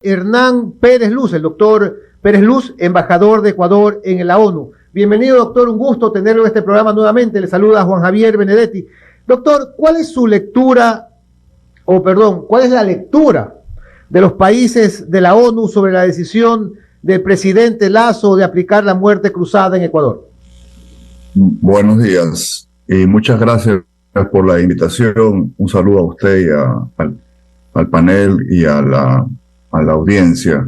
Hernán Pérez Luz, el doctor Pérez Luz, embajador de Ecuador en la ONU. Bienvenido, doctor, un gusto tenerlo en este programa nuevamente. Le saluda Juan Javier Benedetti. Doctor, ¿cuál es su lectura, cuál es la lectura de los países de la ONU sobre la decisión del presidente Lasso de aplicar la muerte cruzada en Ecuador? Buenos días y muchas gracias por la invitación. Un saludo a usted y al panel y a la audiencia.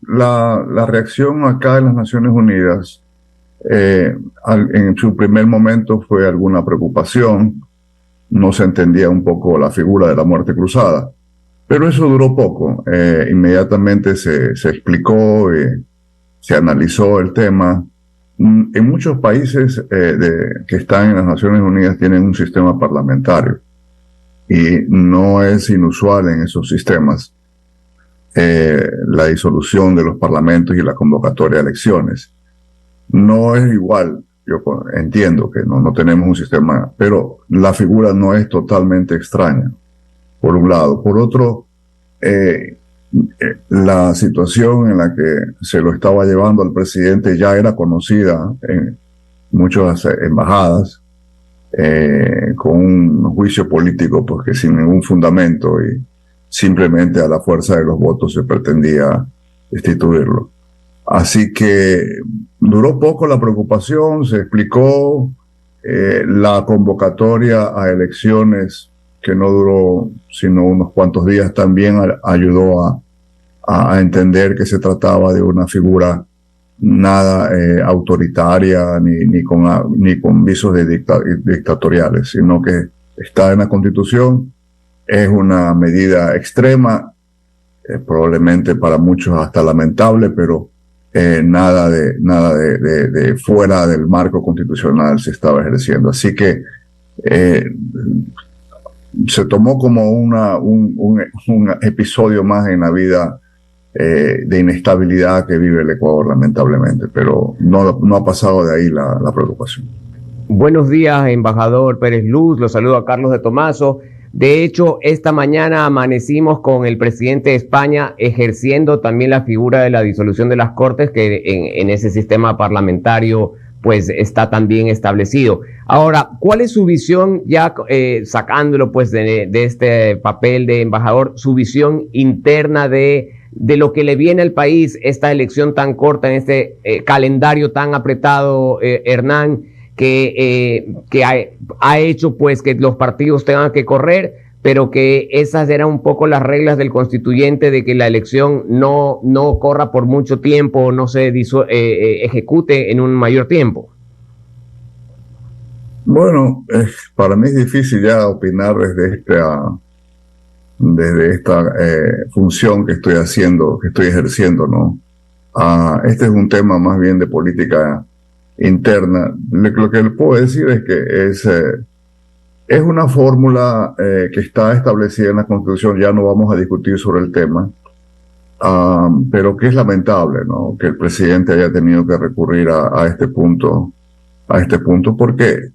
La reacción acá en las Naciones Unidas en su primer momento fue alguna preocupación. No se entendía un poco la figura de la muerte cruzada, pero eso duró poco. Inmediatamente se explicó, se analizó el tema. En muchos países que están en las Naciones Unidas tienen un sistema parlamentario y no es inusual en esos sistemas la disolución de los parlamentos y la convocatoria de elecciones. No es igual, yo entiendo que no tenemos un sistema, pero la figura no es totalmente extraña, por un lado. Por otro, la situación en la que se lo estaba llevando al presidente ya era conocida en muchas embajadas, con un juicio político porque sin ningún fundamento y simplemente a la fuerza de los votos se pretendía destituirlo. Así que duró poco la preocupación, se explicó, la convocatoria a elecciones, que no duró sino unos cuantos días, también ayudó a entender que se trataba de una figura nada autoritaria ni con visos dictatoriales, sino que está en la Constitución. Es una medida extrema, probablemente para muchos hasta lamentable, pero nada de fuera del marco constitucional se estaba ejerciendo. Así que se tomó como un episodio más en la vida de inestabilidad que vive el Ecuador, lamentablemente, pero no ha pasado de ahí la preocupación. Buenos días, embajador Pérez Luz, lo saludo a Carlos de Tomaso. De hecho, esta mañana amanecimos con el presidente de España ejerciendo también la figura de la disolución de las Cortes, que en ese sistema parlamentario pues está también establecido. Ahora, ¿cuál es su visión, ya sacándolo pues de este papel de embajador, su visión interna de lo que le viene al país esta elección tan corta, en este calendario tan apretado, Hernán, que ha hecho pues que los partidos tengan que correr, pero que esas eran un poco las reglas del constituyente, de que la elección no corra por mucho tiempo, no se ejecute en un mayor tiempo? Bueno, para mí es difícil ya opinar desde esta función que estoy ejerciendo, ¿no? Este es un tema más bien de política interna. Lo que le puedo decir es que es una fórmula que está establecida en la Constitución. Ya no vamos a discutir sobre el tema, pero que es lamentable, ¿no?, que el presidente haya tenido que recurrir a este punto, porque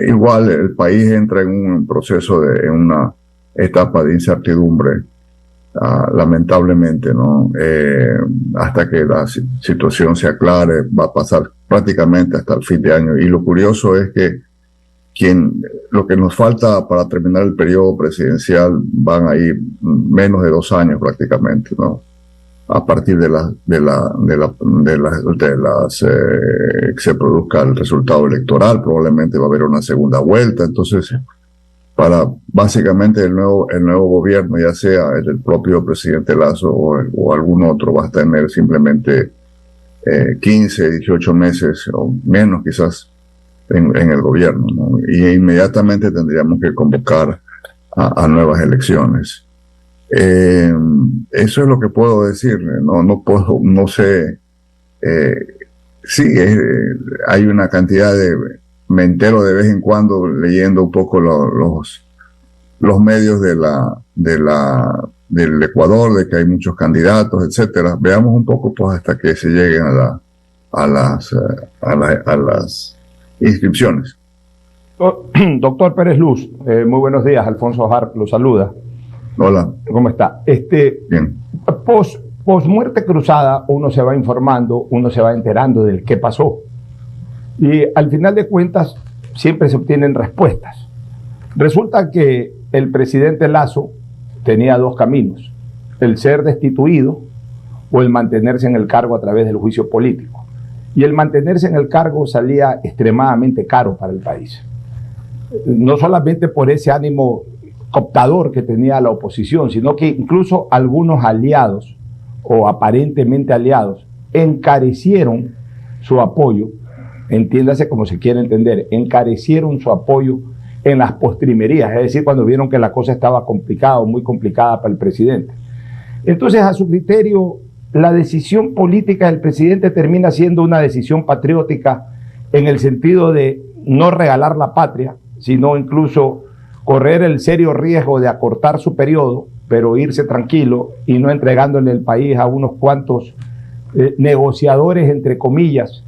igual el país entra en un proceso en una etapa de incertidumbre, lamentablemente, ¿no? Hasta que la situación se aclare, va a pasar prácticamente hasta el fin de año. Y lo curioso es que lo que nos falta para terminar el periodo presidencial van a ir menos de 2 años prácticamente, ¿no? A partir de que se produzca el resultado electoral, probablemente va a haber una segunda vuelta. Entonces, para básicamente el nuevo gobierno, ya sea el propio presidente Lasso o algún otro, va a tener simplemente 15, 18 meses o menos quizás en el gobierno, ¿no? Y inmediatamente tendríamos que convocar a nuevas elecciones. Eso es lo que puedo decir. No sé. Sí, hay una cantidad me entero de vez en cuando leyendo un poco los medios del Ecuador, de que hay muchos candidatos, etcétera. Veamos un poco pues hasta que se lleguen a las inscripciones. Doctor Pérez Luz, muy buenos días. Alfonso Harp lo saluda. Hola. ¿Cómo está? Bien. Post muerte cruzada, uno se va informando, uno se va enterando del qué pasó. Y al final de cuentas, siempre se obtienen respuestas. Resulta que el presidente Lasso tenía dos caminos: el ser destituido o el mantenerse en el cargo a través del juicio político. Y el mantenerse en el cargo salía extremadamente caro para el país. No solamente por ese ánimo cooptador que tenía la oposición, sino que incluso algunos aliados o aparentemente aliados encarecieron su apoyo, entiéndase como se quiere entender, encarecieron su apoyo en las postrimerías, es decir, cuando vieron que la cosa estaba complicada o muy complicada para el presidente. Entonces, a su criterio, la decisión política del presidente termina siendo una decisión patriótica en el sentido de no regalar la patria, sino incluso correr el serio riesgo de acortar su periodo, pero irse tranquilo y no entregándole el país a unos cuantos negociadores, entre comillas,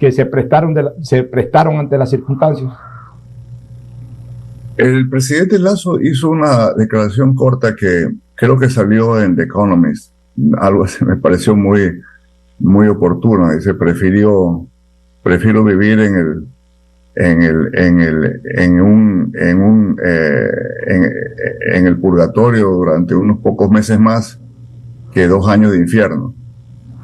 que se prestaron ante las circunstancias. El presidente Lasso hizo una declaración corta que creo que salió en The Economist. Algo así me pareció muy, muy oportuno. Dice, prefiero vivir en el purgatorio durante unos pocos meses más que 2 años de infierno.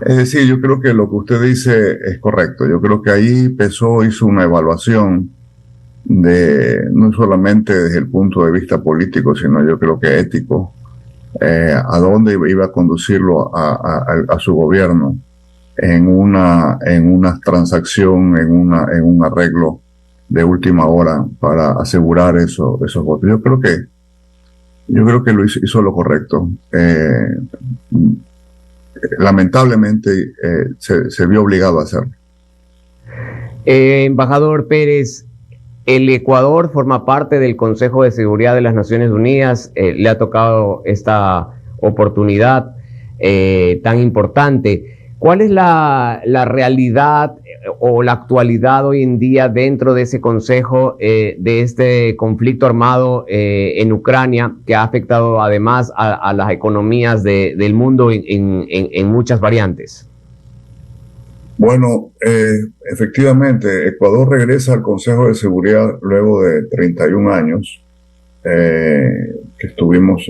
Es decir, yo creo que lo que usted dice es correcto. Yo creo que ahí hizo una evaluación no solamente desde el punto de vista político, sino yo creo que ético, a dónde iba a conducirlo a su gobierno en una transacción, en un arreglo de última hora para asegurar esos votos. Yo creo que lo hizo lo correcto. Lamentablemente se vio obligado a hacerlo. Embajador Pérez, el Ecuador forma parte del Consejo de Seguridad de las Naciones Unidas. Le ha tocado esta oportunidad tan importante. ¿Cuál es la realidad o la actualidad hoy en día dentro de ese consejo de este conflicto armado en Ucrania, que ha afectado además a las economías del mundo en muchas variantes? Bueno, efectivamente, Ecuador regresa al Consejo de Seguridad luego de 31 años que estuvimos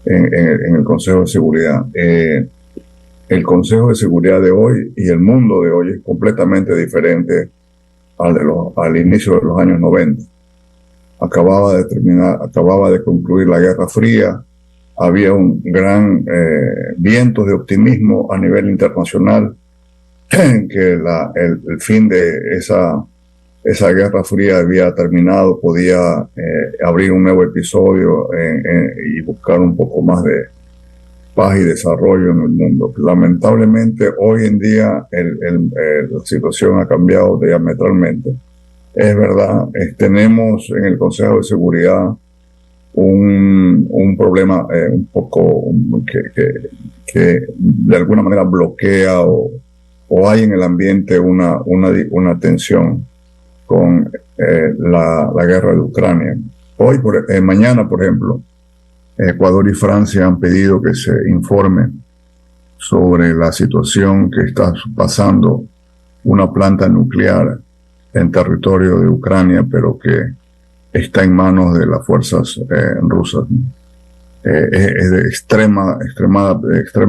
en el Consejo de Seguridad. El Consejo de Seguridad de hoy y el mundo de hoy es completamente diferente al inicio de los años 90. Acababa de concluir la Guerra Fría, había un gran viento de optimismo a nivel internacional, que el fin de esa Guerra Fría había terminado, podía abrir un nuevo episodio y buscar un poco más de paz y desarrollo en el mundo. Lamentablemente, hoy en día la situación ha cambiado diametralmente. Es verdad, tenemos en el Consejo de Seguridad un problema un poco que de alguna manera bloquea o hay en el ambiente una tensión con la guerra de Ucrania. Mañana, por ejemplo, Ecuador y Francia han pedido que se informe sobre la situación que está pasando una planta nuclear en territorio de Ucrania, pero que está en manos de las fuerzas rusas. Es de extrema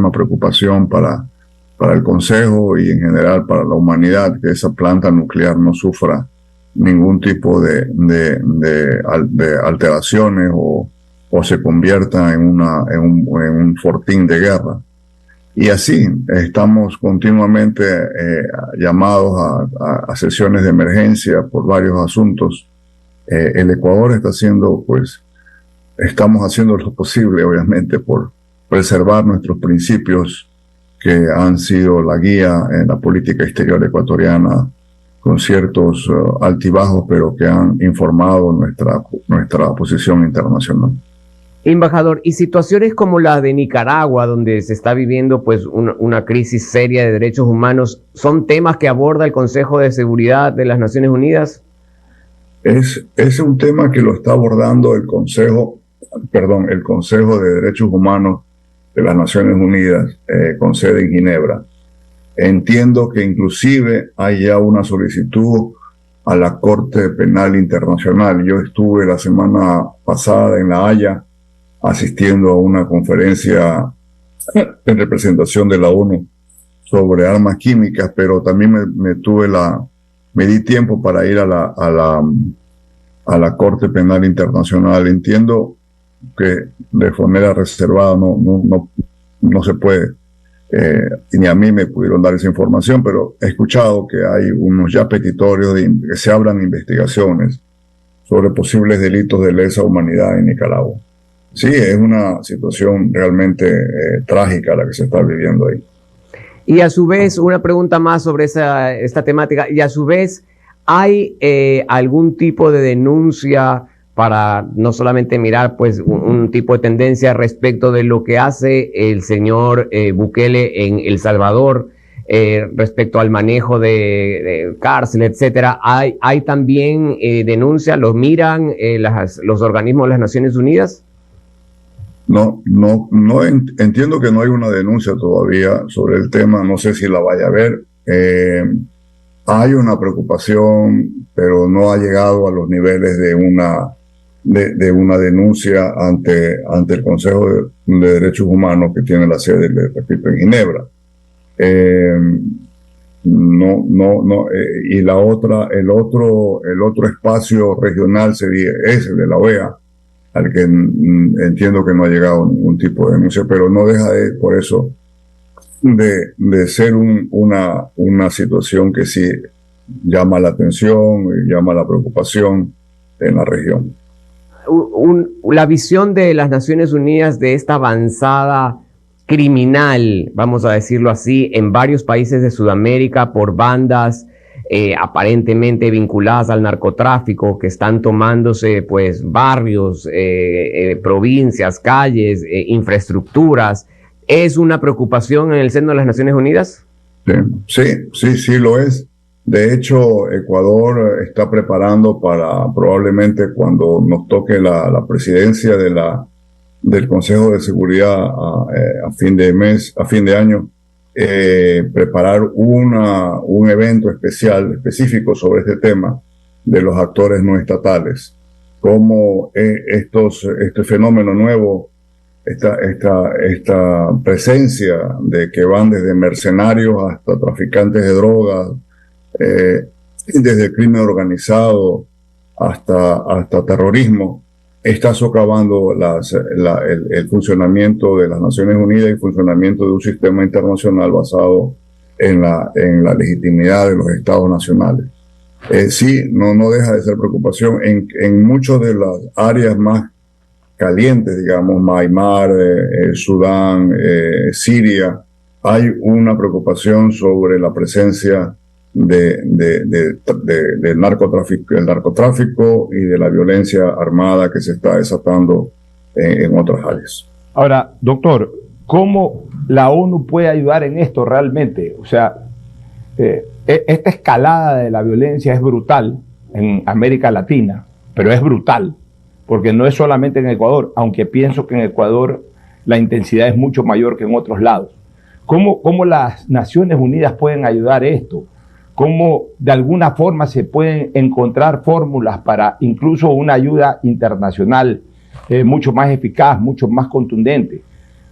preocupación para el Consejo y en general para la humanidad que esa planta nuclear no sufra ningún tipo de alteraciones o se convierta en un fortín de guerra. Y así estamos continuamente llamados a sesiones de emergencia por varios asuntos. El Ecuador estamos haciendo lo posible, obviamente, por preservar nuestros principios que han sido la guía en la política exterior ecuatoriana, con ciertos altibajos, pero que han informado nuestra posición internacional. Embajador, y situaciones como la de Nicaragua, donde se está viviendo pues una crisis seria de derechos humanos, ¿son temas que aborda el Consejo de Seguridad de las Naciones Unidas? Es un tema que lo está abordando el Consejo el Consejo de Derechos Humanos de las Naciones Unidas, con sede en Ginebra. Entiendo que inclusive hay ya una solicitud a la Corte Penal Internacional. Yo estuve la semana pasada en La Haya asistiendo a una conferencia en representación de la ONU sobre armas químicas, pero también me di tiempo para ir a la Corte Penal Internacional. Entiendo que de manera reservada no se puede, ni a mí me pudieron dar esa información, pero he escuchado que hay unos ya petitorios que se abran investigaciones sobre posibles delitos de lesa humanidad en Nicaragua. Sí, es una situación realmente trágica la que se está viviendo ahí. Y a su vez, una pregunta más sobre esta temática, y a su vez, ¿hay algún tipo de denuncia para no solamente mirar pues un tipo de tendencia respecto de lo que hace el señor Bukele en El Salvador respecto al manejo de cárcel, etcétera? ¿Hay también denuncias? ¿Los miran los organismos de las Naciones Unidas? No entiendo que no hay una denuncia todavía sobre el tema, no sé si la vaya a haber. Hay una preocupación, pero no ha llegado a los niveles de una denuncia ante el Consejo de Derechos Humanos, que tiene la sede, le repito, en Ginebra. Y el otro espacio regional sería ese de la OEA, al que entiendo que no ha llegado ningún tipo de denuncia, pero no deja por eso de ser una situación que sí llama la atención y llama la preocupación en la región. La visión de las Naciones Unidas de esta avanzada criminal, vamos a decirlo así, en varios países de Sudamérica por bandas aparentemente vinculadas al narcotráfico, que están tomándose pues barrios, provincias, calles, infraestructuras. ¿Es una preocupación en el seno de las Naciones Unidas? Sí lo es. De hecho, Ecuador está preparando para probablemente cuando nos toque la presidencia del Consejo de Seguridad a fin de año, preparar un evento específico sobre este tema de los actores no estatales, cómo este fenómeno nuevo, esta presencia de que van desde mercenarios hasta traficantes de drogas, desde el crimen organizado hasta terrorismo, está socavando el funcionamiento de las Naciones Unidas y el funcionamiento de un sistema internacional basado en la legitimidad de los estados nacionales. Sí, no deja de ser preocupación. En muchas de las áreas más calientes, digamos, Myanmar, Sudán, Siria, hay una preocupación sobre la presencia del narcotráfico y de la violencia armada que se está desatando en otras áreas. Ahora, doctor, ¿cómo la ONU puede ayudar en esto realmente? O sea, esta escalada de la violencia es brutal en América Latina, pero es brutal, porque no es solamente en Ecuador, aunque pienso que en Ecuador la intensidad es mucho mayor que en otros lados. ¿Cómo las Naciones Unidas pueden ayudar esto? ¿Cómo de alguna forma se pueden encontrar fórmulas para incluso una ayuda internacional mucho más eficaz, mucho más contundente?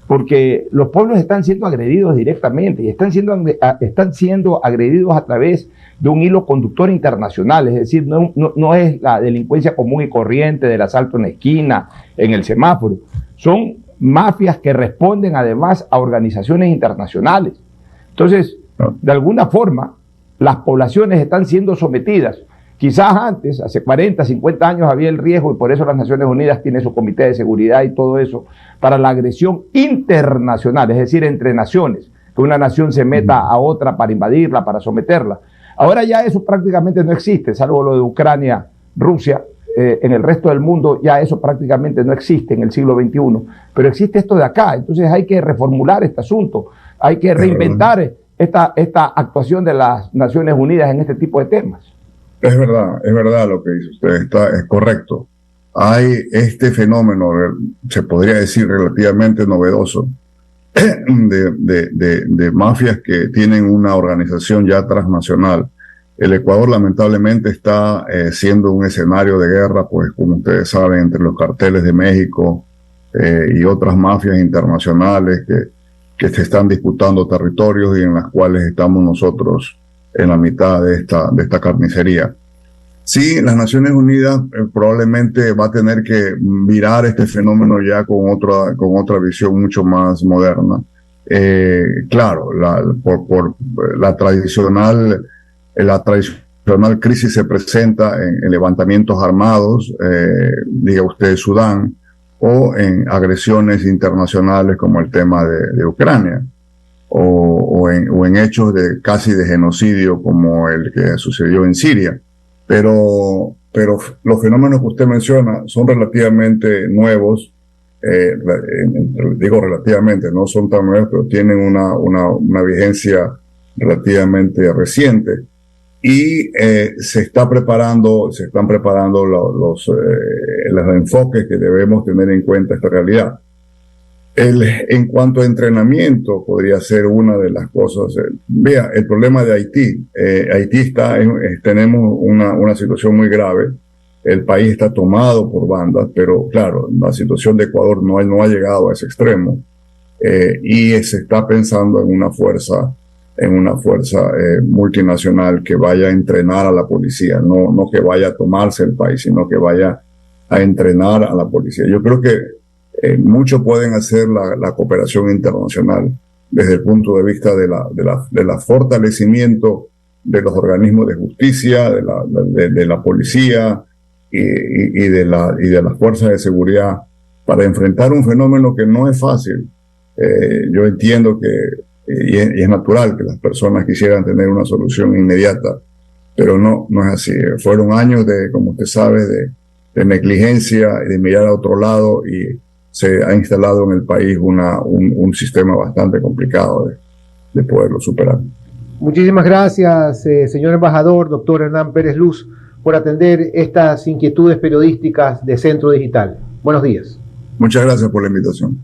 Porque los pueblos están siendo agredidos directamente y están siendo agredidos a través de un hilo conductor internacional. Es decir, no es la delincuencia común y corriente del asalto en la esquina, en el semáforo. Son mafias que responden además a organizaciones internacionales. Entonces, de alguna forma, las poblaciones están siendo sometidas. Quizás antes, hace 40, 50 años había el riesgo y por eso las Naciones Unidas tienen su comité de seguridad y todo eso para la agresión internacional, es decir, entre naciones, que una nación se meta a otra para invadirla, para someterla. Ahora ya eso prácticamente no existe, salvo lo de Ucrania, Rusia. En el resto del mundo ya eso prácticamente no existe en el siglo XXI, pero existe esto de acá. Entonces hay que reformular este asunto, hay que reinventar esta actuación de las Naciones Unidas en este tipo de temas. Es verdad lo que dice usted, es correcto. hay este fenómeno, se podría decir relativamente novedoso, de mafias que tienen una organización ya transnacional. El Ecuador lamentablemente está siendo un escenario de guerra, pues como ustedes saben, entre los carteles de México y otras mafias internacionales que se están disputando territorios y en las cuales estamos nosotros en la mitad de esta carnicería. Sí, las Naciones Unidas probablemente va a tener que mirar este fenómeno ya con otra visión mucho más moderna. Claro, por la tradicional crisis se presenta en levantamientos armados, diga usted Sudán, o en agresiones internacionales como el tema de Ucrania, o en hechos casi de genocidio como el que sucedió en Siria. Pero los fenómenos que usted menciona son relativamente nuevos, digo relativamente, no son tan nuevos, pero tienen una vigencia relativamente reciente. Y se están preparando los enfoques que debemos tener en cuenta esta realidad. En cuanto a entrenamiento, podría ser una de las cosas. Vea, el problema de Haití. Haití tenemos una situación muy grave. El país está tomado por bandas, pero claro, la situación de Ecuador no ha llegado a ese extremo. Y se está pensando en una fuerza multinacional que vaya a entrenar a la policía, no que vaya a tomarse el país, sino que vaya a entrenar a la policía. Yo creo que mucho pueden hacer la cooperación internacional desde el punto de vista de la fortalecimiento de los organismos de justicia, de la policía y de las fuerzas de seguridad para enfrentar un fenómeno que no es fácil. Yo entiendo y es natural que las personas quisieran tener una solución inmediata, pero no es así. Fueron años como usted sabe, de negligencia y de mirar a otro lado, y se ha instalado en el país un sistema bastante complicado de poderlo superar. Muchísimas gracias, señor embajador, doctor Hernán Pérez Luz, por atender estas inquietudes periodísticas de Centro Digital. Buenos días. Muchas gracias por la invitación.